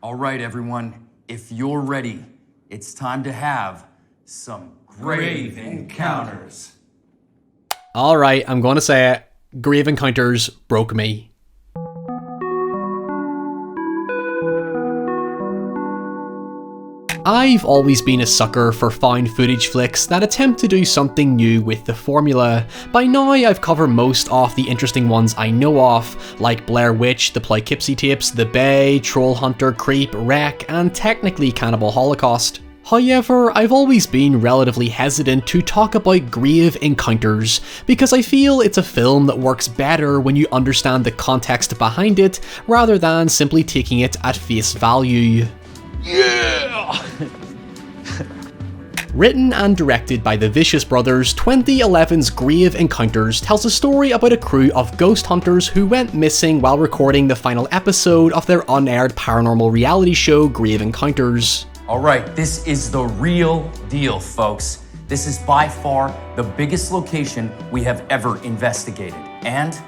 All right, everyone, if you're ready, it's time to have some grave encounters. All right, I'm going to say it. Grave encounters broke me. I've always been a sucker for found footage flicks that attempt to do something new with the formula. By now I've covered most of the interesting ones I know of, like Blair Witch, the Poughkeepsie tapes, The Bay, Troll Hunter, Creep, Wreck, and technically Cannibal Holocaust. However, I've always been relatively hesitant to talk about Grave Encounters, because I feel it's a film that works better when you understand the context behind it, rather than simply taking it at face value. Yeah! Written and directed by the Vicious Brothers, 2011's Grave Encounters tells a story about a crew of ghost hunters who went missing while recording the final episode of their unaired paranormal reality show, Grave Encounters. All right, this is the real deal, folks. This is by far the biggest location we have ever investigated, and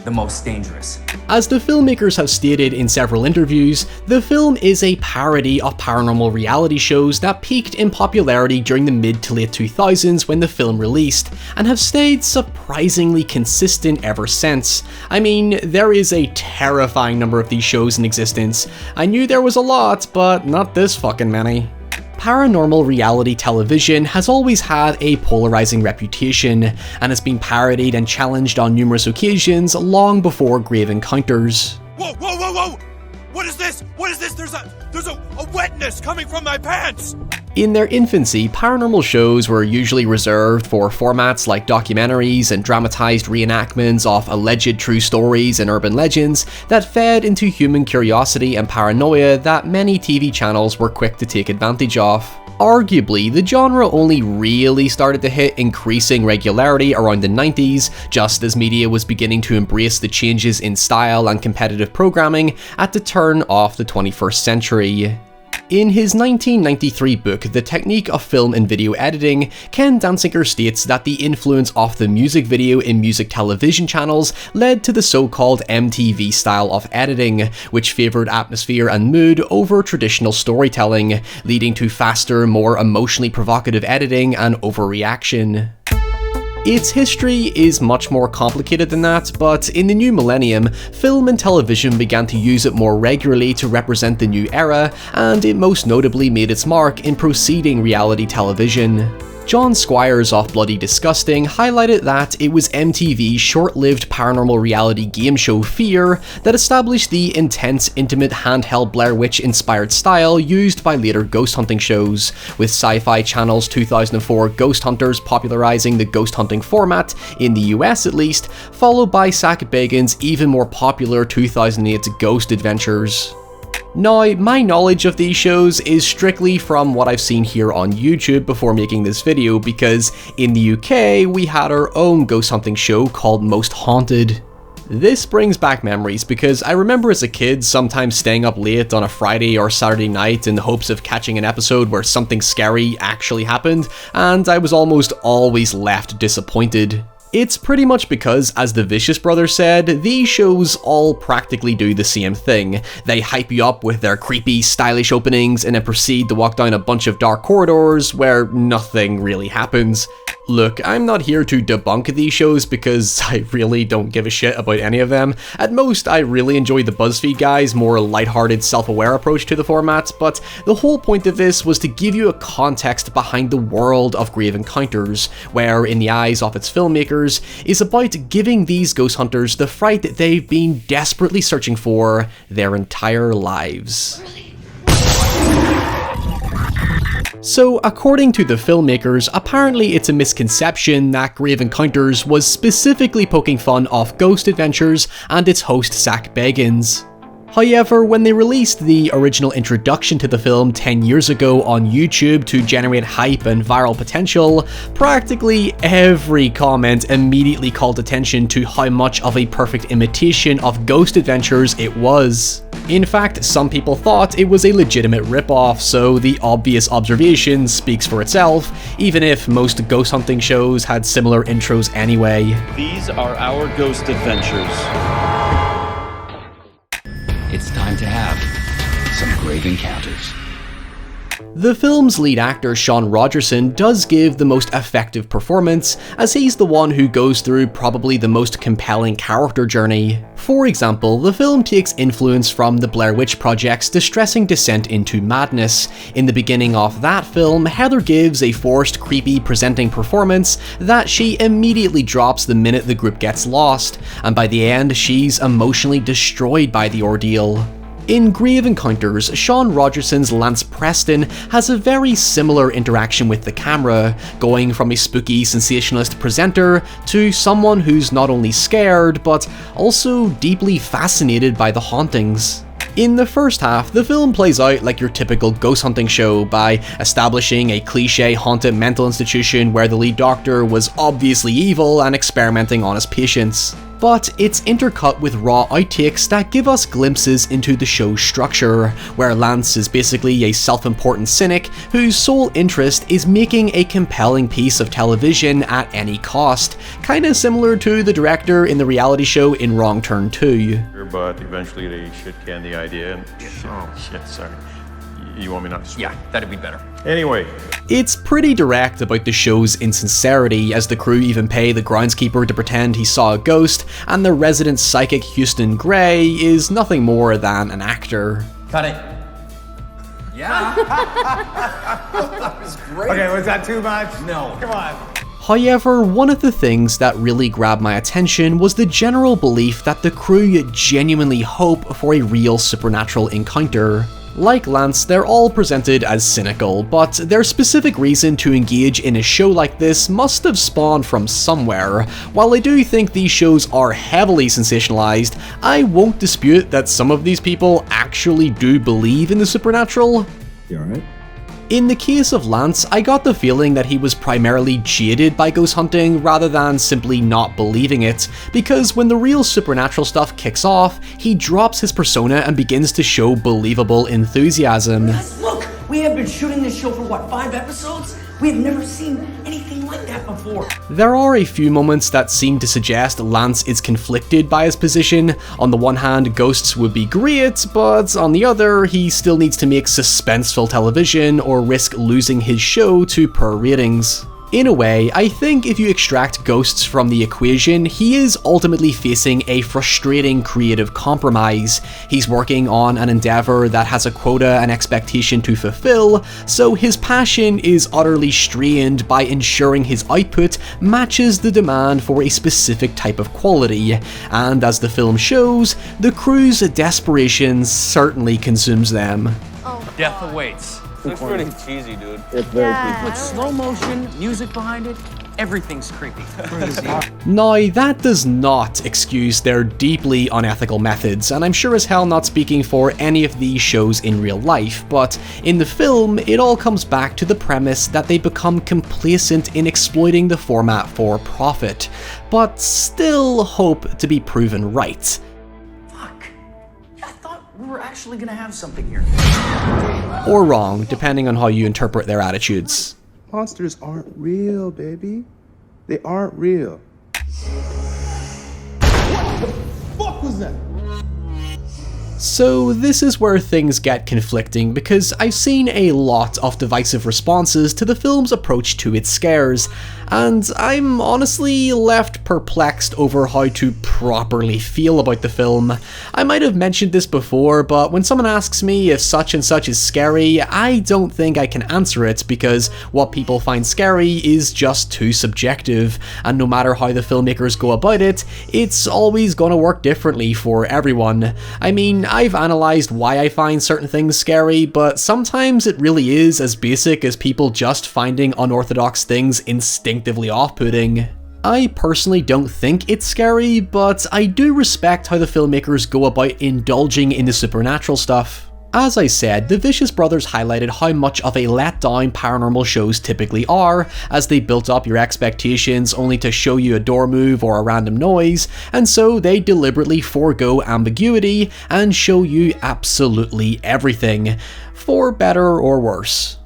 the most dangerous. As the filmmakers have stated in several interviews, the film is a parody of paranormal reality shows that peaked in popularity during the mid to late 2000s when the film released, and have stayed surprisingly consistent ever since. I mean, there is a terrifying number of these shows in existence. I knew there was a lot, but not this fucking many. Paranormal reality television has always had a polarizing reputation, and has been parodied and challenged on numerous occasions long before Grave Encounters. Whoa, whoa, whoa, whoa! What is this? What is this? There's a wetness coming from my pants! In their infancy, paranormal shows were usually reserved for formats like documentaries and dramatized reenactments of alleged true stories and urban legends that fed into human curiosity and paranoia that many TV channels were quick to take advantage of. Arguably, the genre only really started to hit increasing regularity around the 90s, just as media was beginning to embrace the changes in style and competitive programming at the turn of the 21st century. In his 1993 book, The Technique of Film and Video Editing, Ken Dancyger states that the influence of the music video in music television channels led to the so-called MTV style of editing, which favoured atmosphere and mood over traditional storytelling, leading to faster, more emotionally provocative editing and overreaction. Its history is much more complicated than that, but in the new millennium, film and television began to use it more regularly to represent the new era, and it most notably made its mark in preceding reality television. John Squires of Bloody Disgusting highlighted that it was MTV's short-lived paranormal reality game show Fear that established the intense, intimate, handheld Blair Witch-inspired style used by later ghost hunting shows, with Sci-Fi Channel's 2004 Ghost Hunters popularizing the ghost hunting format, in the US at least, followed by Zach Bagans' even more popular 2008 Ghost Adventures. Now, my knowledge of these shows is strictly from what I've seen here on YouTube before making this video, because in the UK, we had our own ghost hunting show called Most Haunted. This brings back memories because I remember as a kid sometimes staying up late on a Friday or Saturday night in the hopes of catching an episode where something scary actually happened, and I was almost always left disappointed. It's pretty much because, as the Vicious Brothers said, these shows all practically do the same thing. They hype you up with their creepy, stylish openings and then proceed to walk down a bunch of dark corridors where nothing really happens. Look, I'm not here to debunk these shows because I really don't give a shit about any of them. At most, I really enjoy the BuzzFeed guys' more lighthearted, self-aware approach to the format, but the whole point of this was to give you a context behind the world of Grave Encounters, where, in the eyes of its filmmakers, is about giving these ghost hunters the fright that they've been desperately searching for their entire lives. So, according to the filmmakers, apparently it's a misconception that Grave Encounters was specifically poking fun of Ghost Adventures and its host Zach Bagans. However, when they released the original introduction to the film 10 years ago on YouTube to generate hype and viral potential, practically every comment immediately called attention to how much of a perfect imitation of Ghost Adventures it was. In fact, some people thought it was a legitimate ripoff, so the obvious observation speaks for itself, even if most ghost hunting shows had similar intros anyway. These are our ghost adventures. It's time to have some grave encounters. The film's lead actor Sean Rogerson does give the most effective performance, as he's the one who goes through probably the most compelling character journey. For example, the film takes influence from the Blair Witch Project's distressing descent into madness. In the beginning of that film, Heather gives a forced, creepy presenting performance that she immediately drops the minute the group gets lost, and by the end she's emotionally destroyed by the ordeal. In Grave Encounters, Sean Rogerson's Lance Preston has a very similar interaction with the camera, going from a spooky sensationalist presenter to someone who's not only scared, but also deeply fascinated by the hauntings. In the first half, the film plays out like your typical ghost hunting show by establishing a cliché haunted mental institution where the lead doctor was obviously evil and experimenting on his patients. But it's intercut with raw outtakes that give us glimpses into the show's structure, where Lance is basically a self-important cynic whose sole interest is making a compelling piece of television at any cost, kinda similar to the director in the reality show in Wrong Turn 2. But eventually they shit-can the idea and shit, sorry. You want me not to swear? Yeah, that'd be better. Anyway. It's pretty direct about the show's insincerity, as the crew even pay the groundskeeper to pretend he saw a ghost, and the resident psychic Houston Gray is nothing more than an actor. Cut it. Yeah. That was great. Okay, was that too much? No. Come on. However, one of the things that really grabbed my attention was the general belief that the crew genuinely hope for a real supernatural encounter. Like Lance, they're all presented as cynical, but their specific reason to engage in a show like this must have spawned from somewhere. While I do think these shows are heavily sensationalized, I won't dispute that some of these people actually do believe in the supernatural. You alright? In the case of Lance, I got the feeling that he was primarily jaded by ghost hunting rather than simply not believing it, because when the real supernatural stuff kicks off, he drops his persona and begins to show believable enthusiasm. Guys, look! We have been shooting this show for what, 5 episodes? We have never seen anything like that before. There are a few moments that seem to suggest Lance is conflicted by his position. On the one hand, ghosts would be great, but on the other, he still needs to make suspenseful television or risk losing his show to poor ratings. In a way, I think if you extract ghosts from the equation, he is ultimately facing a frustrating creative compromise. He's working on an endeavor that has a quota and expectation to fulfill, so his passion is utterly strained by ensuring his output matches the demand for a specific type of quality, and as the film shows, the crew's desperation certainly consumes them. Death awaits. Looks pretty cheesy, dude. It's very With slow motion, music behind it, everything's creepy. Crazy. Now, that does not excuse their deeply unethical methods, and I'm sure as hell not speaking for any of these shows in real life, but in the film, it all comes back to the premise that they become complacent in exploiting the format for profit, but still hope to be proven right. Fuck. I thought we were actually gonna have something here. Or wrong, depending on how you interpret their attitudes. Monsters aren't real, baby. They aren't real. What the fuck was that? So this is where things get conflicting, because I've seen a lot of divisive responses to the film's approach to its scares, and I'm honestly left perplexed over how to properly feel about the film. I might have mentioned this before, but when someone asks me if such and such is scary, I don't think I can answer it, because what people find scary is just too subjective, and no matter how the filmmakers go about it, it's always gonna work differently for everyone. I mean, I've analysed why I find certain things scary, but sometimes it really is as basic as people just finding unorthodox things instinctively off-putting. I personally don't think it's scary, but I do respect how the filmmakers go about indulging in the supernatural stuff. As I said, the Vicious Brothers highlighted how much of a letdown paranormal shows typically are, as they built up your expectations only to show you a door move or a random noise, and so they deliberately forego ambiguity and show you absolutely everything, for better or worse.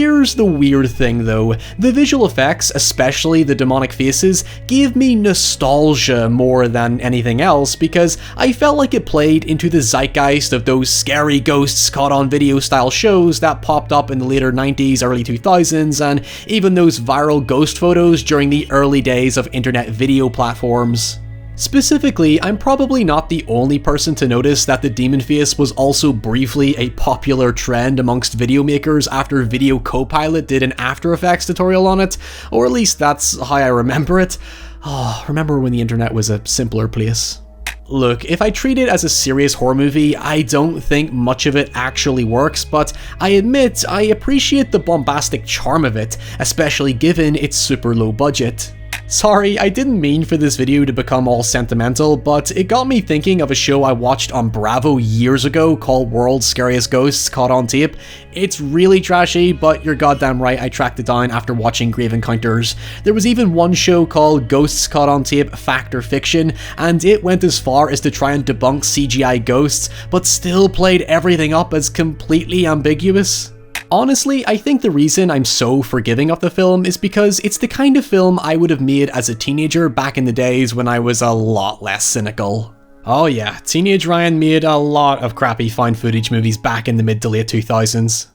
Here's the weird thing though, the visual effects, especially the demonic faces, gave me nostalgia more than anything else because I felt like it played into the zeitgeist of those scary ghosts caught on video style shows that popped up in the later 90s, early 2000s, and even those viral ghost photos during the early days of internet video platforms. Specifically, I'm probably not the only person to notice that the demon face was also briefly a popular trend amongst video makers after Video Copilot did an After Effects tutorial on it, or at least that's how I remember it. Oh, remember when the internet was a simpler place. Look, if I treat it as a serious horror movie, I don't think much of it actually works, but I admit I appreciate the bombastic charm of it, especially given its super low budget. Sorry, I didn't mean for this video to become all sentimental, but it got me thinking of a show I watched on Bravo years ago called World's Scariest Ghosts Caught on Tape. It's really trashy, but you're goddamn right I tracked it down after watching Grave Encounters. There was even one show called Ghosts Caught on Tape Fact or Fiction, and it went as far as to try and debunk CGI ghosts, but still played everything up as completely ambiguous. Honestly, I think the reason I'm so forgiving of the film is because it's the kind of film I would have made as a teenager back in the days when I was a lot less cynical. Oh yeah, teenage Ryan made a lot of crappy found footage movies back in the mid to late 2000s.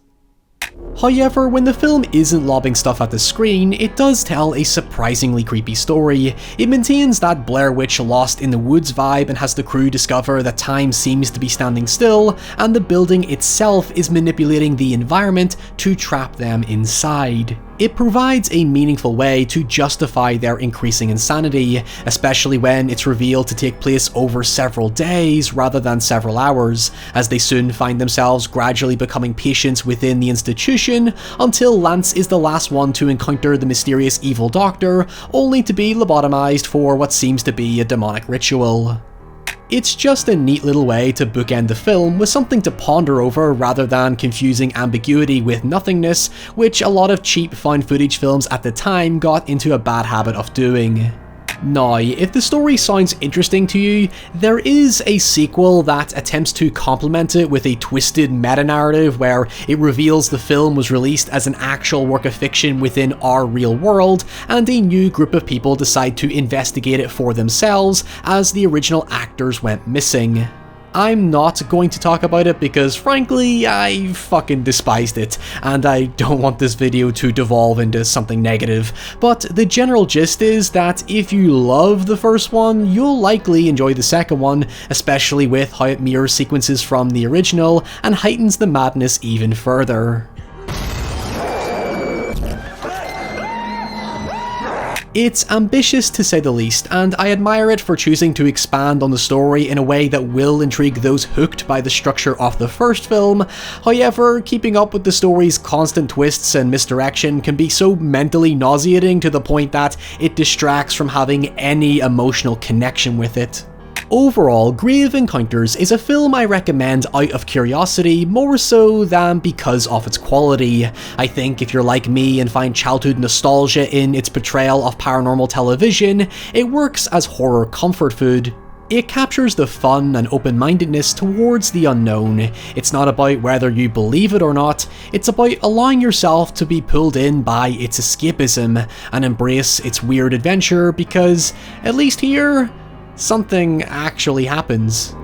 However, when the film isn't lobbing stuff at the screen, it does tell a surprisingly creepy story. It maintains that Blair Witch Lost in the Woods vibe and has the crew discover that time seems to be standing still, and the building itself is manipulating the environment to trap them inside. It provides a meaningful way to justify their increasing insanity, especially when it's revealed to take place over several days rather than several hours, as they soon find themselves gradually becoming patients within the institution, until Lance is the last one to encounter the mysterious evil doctor, only to be lobotomized for what seems to be a demonic ritual. It's just a neat little way to bookend the film with something to ponder over rather than confusing ambiguity with nothingness, which a lot of cheap found footage films at the time got into a bad habit of doing. Now, if the story sounds interesting to you, there is a sequel that attempts to complement it with a twisted meta-narrative where it reveals the film was released as an actual work of fiction within our real world, and a new group of people decide to investigate it for themselves as the original actors went missing. I'm not going to talk about it because frankly, I fucking despised it, and I don't want this video to devolve into something negative, but the general gist is that if you love the first one, you'll likely enjoy the second one, especially with how it mirrors sequences from the original and heightens the madness even further. It's ambitious to say the least, and I admire it for choosing to expand on the story in a way that will intrigue those hooked by the structure of the first film. However, keeping up with the story's constant twists and misdirection can be so mentally nauseating to the point that it distracts from having any emotional connection with it. Overall, Grave Encounters is a film I recommend out of curiosity more so than because of its quality. I think if you're like me and find childhood nostalgia in its portrayal of paranormal television, it works as horror comfort food. It captures the fun and open-mindedness towards the unknown. It's not about whether you believe it or not, it's about allowing yourself to be pulled in by its escapism and embrace its weird adventure because, at least here, something actually happens.